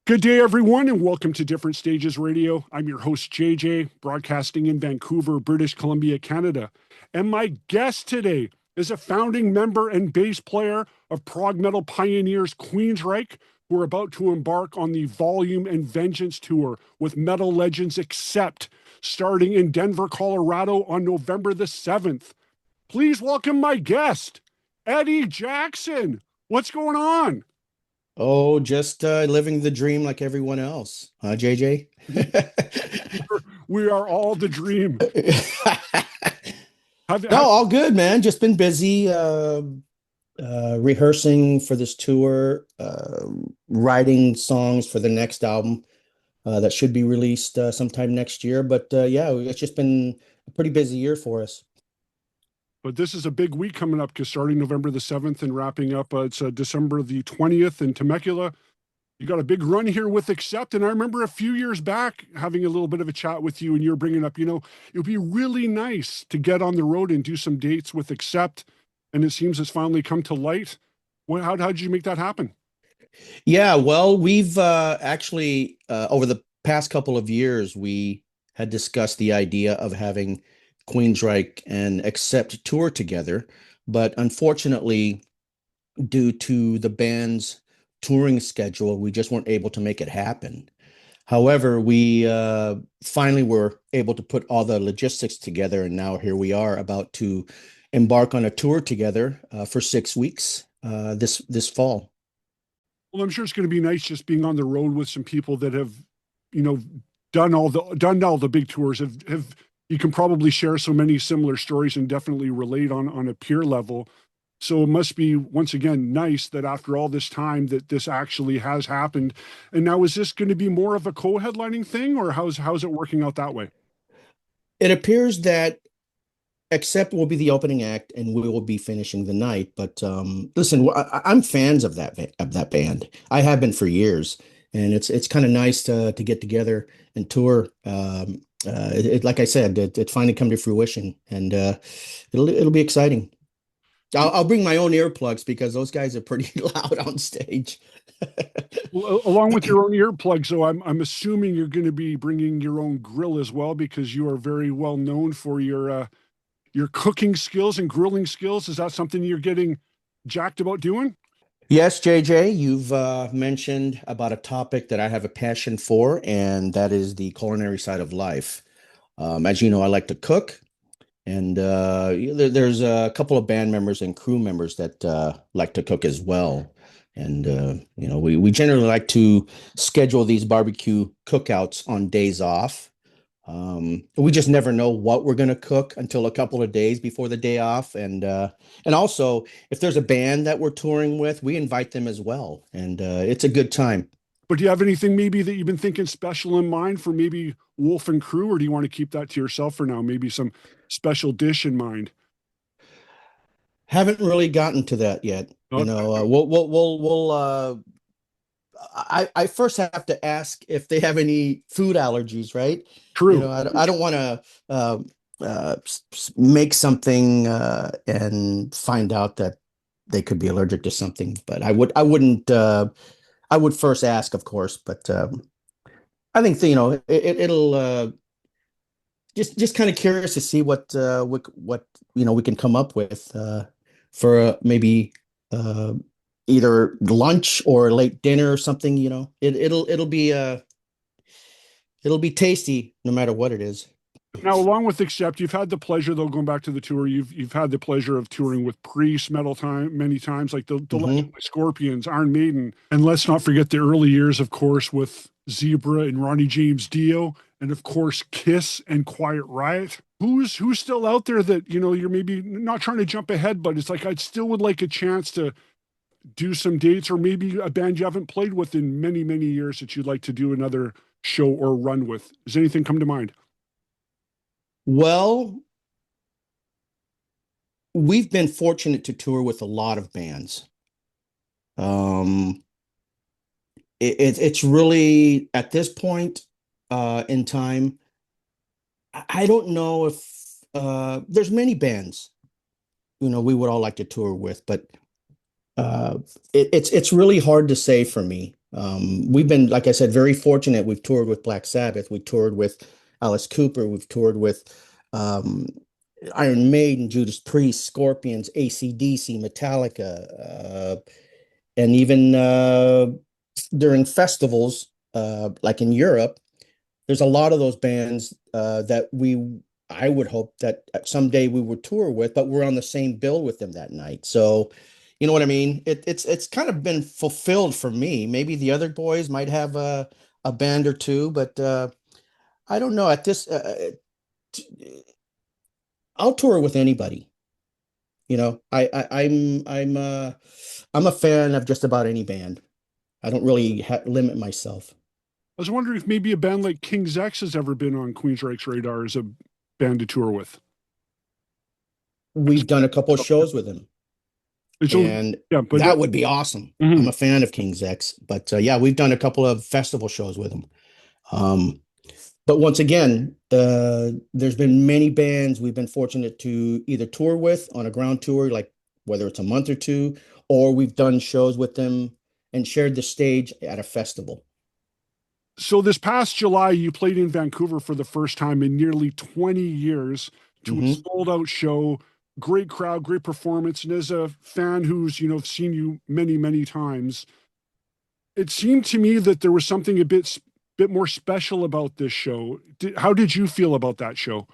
Good day, everyone, and welcome to Different Stages Radio. I'm your host, JJ, broadcasting in Vancouver, British Columbia, Canada. And my guest today is a founding member and bass player of prog metal pioneers Queensrÿche, who are about to embark on the Volume and Vengeance tour with metal legends Accept, starting in Denver, Colorado on November the 7th. Please welcome my guest, Eddie Jackson. What's going on? Oh, just living the dream like everyone else, huh, JJ? We are all the dream. Have, No, have, all good, man. Just been busy rehearsing for this tour, writing songs for the next album that should be released sometime next year. But yeah, it's just been a pretty busy year for us. but this is a big week coming up because starting November the 7th and wrapping up, it's December the 20th in Temecula. You got a big run here with Accept. And I remember a few years back having a little bit of a chat with you, and you're bringing up, it would be really nice to get on the road and do some dates with Accept. And it seems it's finally come to light. How did you make that happen? Yeah, well, we've actually over the past couple of years, we had discussed the idea of having Queensryche and Accept tour together, but unfortunately, due to the band's touring schedule, we just weren't able to make it happen. However, we finally were able to put all the logistics together, and now here we are about to embark on a tour together for 6 weeks this fall. Well, I'm sure it's going to be nice just being on the road with some people that have, you know, done all the big tours. Have you can probably share so many similar stories and definitely relate on a peer level. So it must be once again nice that after all this time that this actually has happened. And now is this going to be more of a co-headlining thing, or how's it working out that way? It appears that Accept will be the opening act, and we will be finishing the night. But listen, I'm fans of that band. I have been for years, and it's kind of nice to get together and tour. Like I said, it finally come to fruition, and it'll be exciting. I'll bring my own earplugs because those guys are pretty loud on stage. Well, along with your own earplugs, so I'm assuming you're going to be bringing your own grill as well because you are very well known for your cooking skills and grilling skills. Is that something you're getting jacked about doing? Yes, JJ, you've mentioned about a topic that I have a passion for, and that is the culinary side of life. As you know, I like to cook, and there's a couple of band members and crew members that like to cook as well. And we generally like to schedule these barbecue cookouts on days off. We just never know what we're going to cook until a couple of days before the day off. And also, if there's a band that we're touring with, we invite them as well. And it's a good time. But do you have anything maybe that you've been thinking special in mind for maybe Wolf and crew, or do you want to keep that to yourself for now? Maybe some special dish in mind. Haven't really gotten to that yet. Oh, I first have to ask if they have any food allergies, right? true. I don't want to make something and find out that they could be allergic to something. But I wouldn't. I would first ask, of course. But I think it'll just kind of curious to see what we can come up with for maybe. Either lunch or late dinner or something, it'll be tasty no matter what it is. Now, along with Accept, you've had the pleasure, though, going back to the tour. You've had the pleasure of touring with Priest metal time many times, like the Hmm. Legendary Scorpions, Iron Maiden, and let's not forget the early years, of course, with Zebra and Ronnie James Dio, and of course Kiss and Quiet Riot. Who's still out there that you're maybe not trying to jump ahead, but it's like I still would like a chance to do some dates, or maybe a band you haven't played with in many, many years that you'd like to do another show or run with. Does anything come to mind? Well, we've been fortunate to tour with a lot of bands. Um, it's really at this point in time, I don't know if there's many bands, we would all like to tour with, but it's really hard to say for me. We've been, like I said, very fortunate. We've toured with Black Sabbath, we toured with Alice Cooper, we've toured with um, Iron Maiden, Judas Priest, Scorpions, AC/DC, Metallica, and even during festivals, like in Europe, there's a lot of those bands that I would hope that someday we would tour with, but we're on the same bill with them that night. So, you know what I mean? It's kind of been fulfilled for me. Maybe the other boys might have a band or two, but I don't know. At this, I'll tour with anybody. You know, I'm a fan of just about any band. I don't really limit myself. I was wondering if maybe a band like King's X has ever been on Queensryche's radar as a band to tour with. We've done a couple of shows with them, It's only, and yeah, but that would be awesome. I'm mhm. a fan of King's X, but yeah, we've done a couple of festival shows with them. Um, but once again, there's been many bands we've been fortunate to either tour with on a ground tour, like whether it's a month or two, or we've done shows with them and shared the stage at a festival. So this past July, you played in Vancouver for the first time in nearly 20 years to a Hmm. sold out show, great crowd, great performance. And as a fan who's, seen you many, many times, it seemed to me that there was something a bit more special about this show. How did you feel about that show?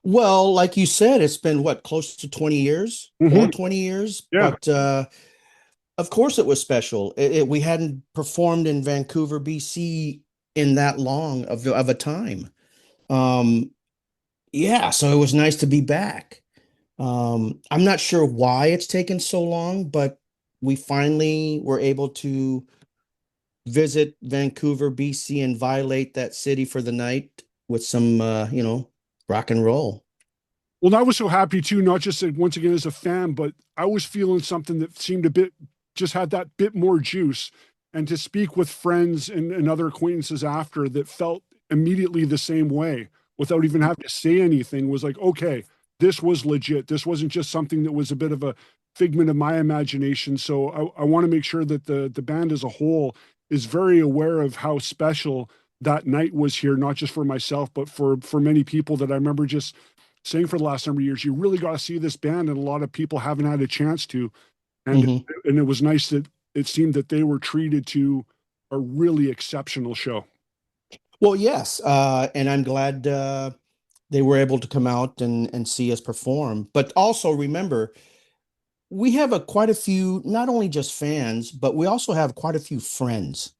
Well, like you said, it's been what, close to 20 years or Hmm. 20 years, Yeah. but of course it was special. We hadn't performed in Vancouver, BC in that long of a time. Um, yeah, so it was nice to be back. I'm not sure why it's taken so long, but we finally were able to visit Vancouver, BC, and violate that city for the night with some, rock and roll. Well, I was so happy too, not just once again as a fan, but I was feeling something that seemed a bit, just had that bit more juice. And to speak with friends and other acquaintances after that felt immediately the same way without even having to say anything was like, okay, this was legit. This wasn't just something that was a bit of a figment of my imagination. So I want to make sure that the band as a whole is very aware of how special that night was here, not just for myself, but for many people that I remember just saying for the last number of years, you really got to see this band, and a lot of people haven't had a chance to. And Hmm. and it was nice that it seemed that they were treated to a really exceptional show. Well, yes, and I'm glad they were able to come out and see us perform. But also remember, we have quite a few, not only just fans, but we also have quite a few friends,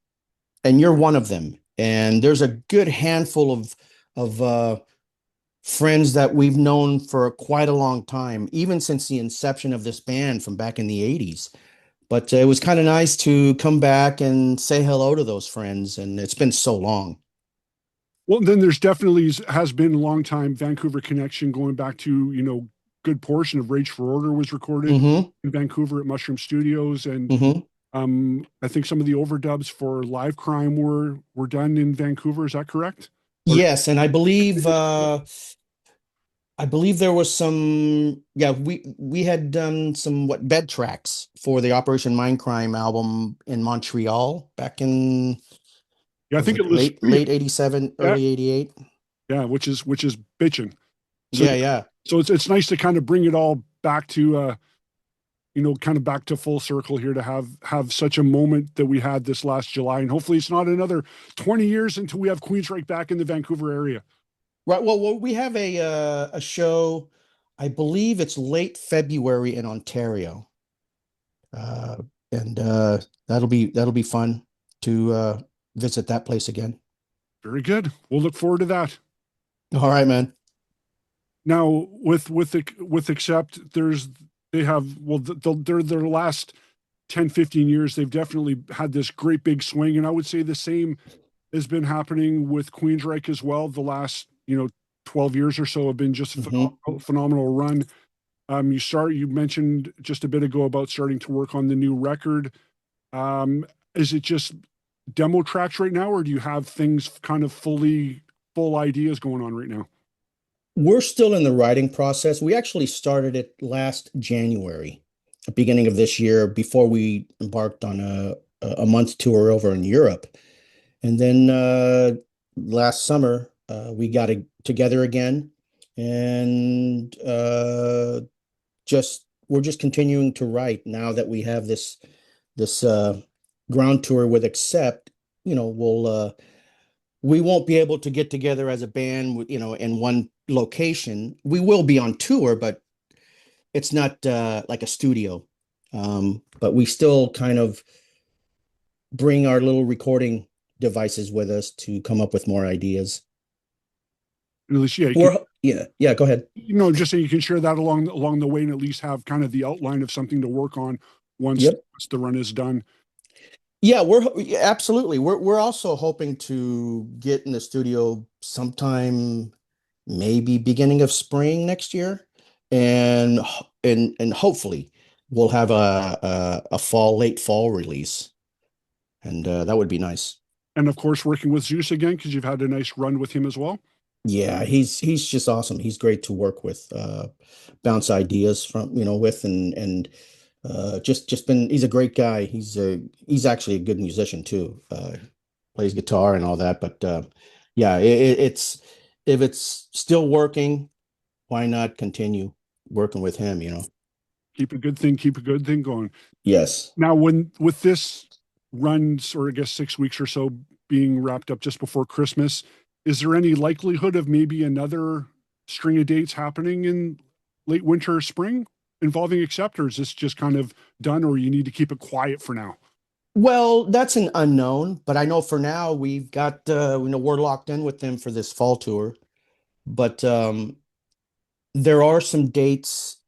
and you're one of them. And there's a good handful of friends that we've known for quite a long time, even since the inception of this band from back in the 80s. But it was kind of nice to come back and say hello to those friends, and it's been so long. Well, then there's definitely has been a long time Vancouver connection going back to, good portion of Rage for Order was recorded Hmm. in Vancouver at Mushroom Studios. And Hmm. I think some of the overdubs for Live Crime were done in Vancouver. Is that correct? Or Yes, and I believe there was some, yeah, we had done some bed tracks for the Operation Mindcrime album in Montreal back in, yeah, I was think it it was, late 87, yeah, early 88? yeah, which is bitching. So Yeah, yeah. so it's nice to kind of bring it all back to kind of back to full circle here to have such a moment that we had this last July, and hopefully it's not another 20 years until we have Queensryche back in the Vancouver area. Right. Well, we have a show, I believe it's late February in Ontario. Uh, and that'll be fun to visit that place again. Very good. We'll look forward to that. All right, man. Now with Accept, they have, well, their last 10-15 years they've definitely had this great big swing, and I would say the same has been happening with Queensryche as well. The last 12 years or so have been just a Hmm. phenomenal run. You mentioned just a bit ago about starting to work on the new record. Um, is it just demo tracks right now, or do you have things kind of full ideas going on right now? We're still in the writing process. We actually started it last January, beginning of this year, before we embarked on a month tour over in Europe. And then last summer, we got together again, and just we're just continuing to write now that we have this ground tour with Accept. We won't be able to get together as a band, in one location. We will be on tour, but it's not like a studio. But we still kind of bring our little recording devices with us to come up with more ideas. At least, yeah, Yeah, go ahead. just so you can share that along the way, and at least have kind of the outline of something to work on once, Yep. once the run is done. Yeah, absolutely. We're also hoping to get in the studio sometime, maybe beginning of spring next year, and and hopefully we'll have a late fall release, and that would be nice. And of course, working with Zeus again because you've had a nice run with him as well. Yeah, he's just awesome. He's great to work with, bounce ideas from, with, and just been he's a great guy. He's actually a good musician too. Plays guitar and all that. But yeah, it's if it's still working, why not continue working with him? Keep a good thing going. Yes. Now, when with this runs, or I guess 6 weeks or so being wrapped up just before Christmas, is there any likelihood of maybe another string of dates happening in late winter or spring involving Accept, or is this just kind of done, or you need to keep it quiet for now? Well, that's an unknown, but I know for now we've got we're locked in with them for this fall tour. But there are some dates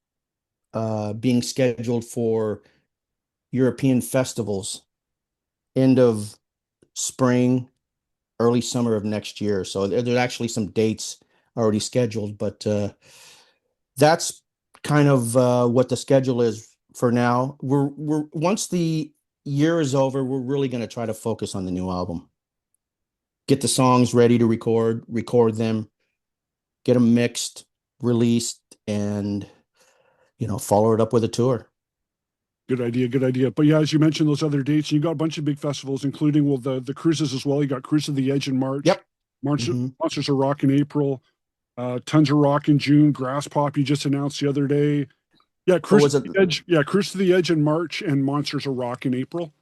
being scheduled for European festivals end of spring, early summer of next year. So there's actually some dates already scheduled, but that's kind of what the schedule is for now. We're once the year is over, we're really going to try to focus on the new album. Get the songs ready to record them, get them mixed, released, and follow it up with a tour. Good idea, good idea. But yeah, as you mentioned, those other dates, you got a bunch of big festivals, including, well, the cruises as well. You got Cruise of the Edge in March, Yep. Hmm. Monsters of Rock in April, Tons of Rock in June, Grass Pop you just announced the other day. Yeah, Or Cruise was to it? the Edge. Yeah, Cruise to the Edge in March and Monsters of Rock in April.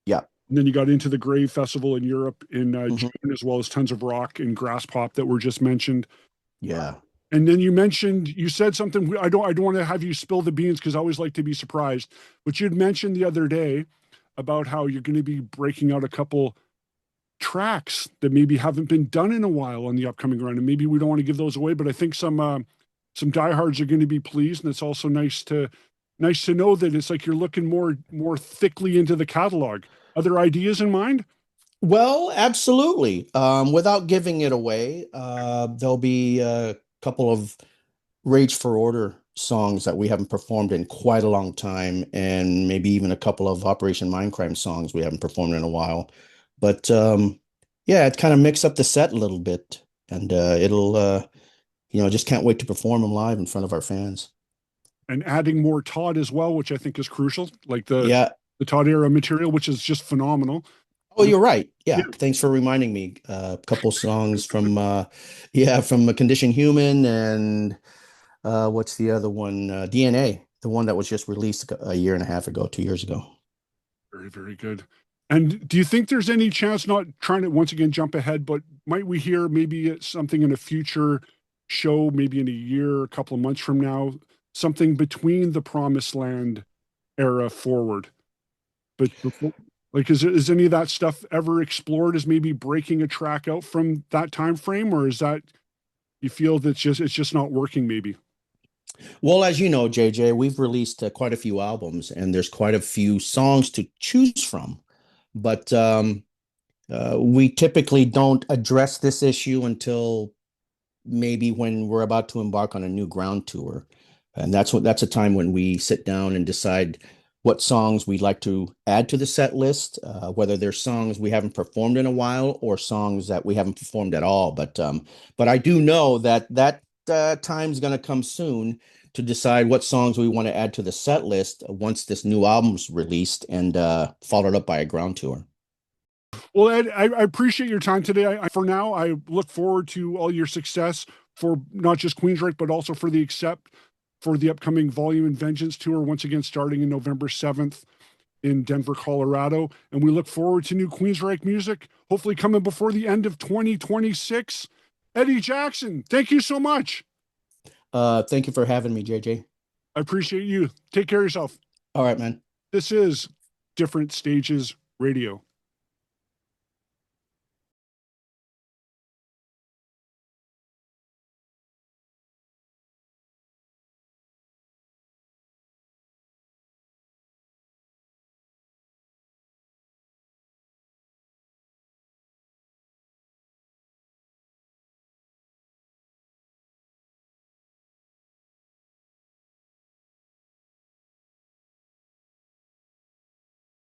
Yeah. And then you got Into the Grave Festival in Europe in Hmm. June, as well as Tons of Rock and Grass Pop that were just mentioned. Yeah. And then you said something. I don't want to have you spill the beans because I always like to be surprised. But you'd mentioned the other day about how you're going to be breaking out a couple tracks that maybe haven't been done in a while on the upcoming run, and maybe we don't want to give those away. But I think some diehards are going to be pleased, and it's also nice to know that it's like you're looking more thickly into the catalog. Other ideas in mind? Well, absolutely. Without giving it away, there'll be a couple of Rage for Order songs that we haven't performed in quite a long time, and maybe even a couple of Operation Mindcrime songs we haven't performed in a while. But yeah, it kind of mix up the set a little bit, and it'll just can't wait to perform them live in front of our fans. And adding more Todd as well, which I think is crucial, like Yeah. the Todd era material, which is just phenomenal. Oh, you're right. Yeah. Yeah, Thanks for reminding me. A couple songs from yeah, from A Condition Human, and what's the other one? DNA, the one that was just released a year and a half ago, 2 years ago. very, very good. And do you think there's any chance, not trying to once again jump ahead, but might we hear maybe something in a future show, maybe in a year, a couple of months from now, something between the Promised Land era forward? But before, like, is any of that stuff ever explored as maybe breaking a track out from that time frame, or is that you feel that it's just not working? Maybe. Well, as you know, JJ, we've released quite a few albums, and there's quite a few songs to choose from. But we typically don't address this issue until maybe when we're about to embark on a new ground tour. And that's a time when we sit down and decide what songs we'd like to add to the set list, whether they're songs we haven't performed in a while or songs that we haven't performed at all. But I do know that time's going to come soon to decide what songs we want to add to the set list once this new album's released and followed up by a ground tour. Well, Ed, I appreciate your time today. For now, I look forward to all your success for not just Queensrÿche, but also for the upcoming Volume and Vengeance tour, once again starting in November 7th in Denver, Colorado. And we look forward to new Queensrÿche music, hopefully coming before the end of 2026. Eddie Jackson, thank you so much. Thank you for having me, JJ. I appreciate you. Take care of yourself. All right, man. This is Different Stages Radio.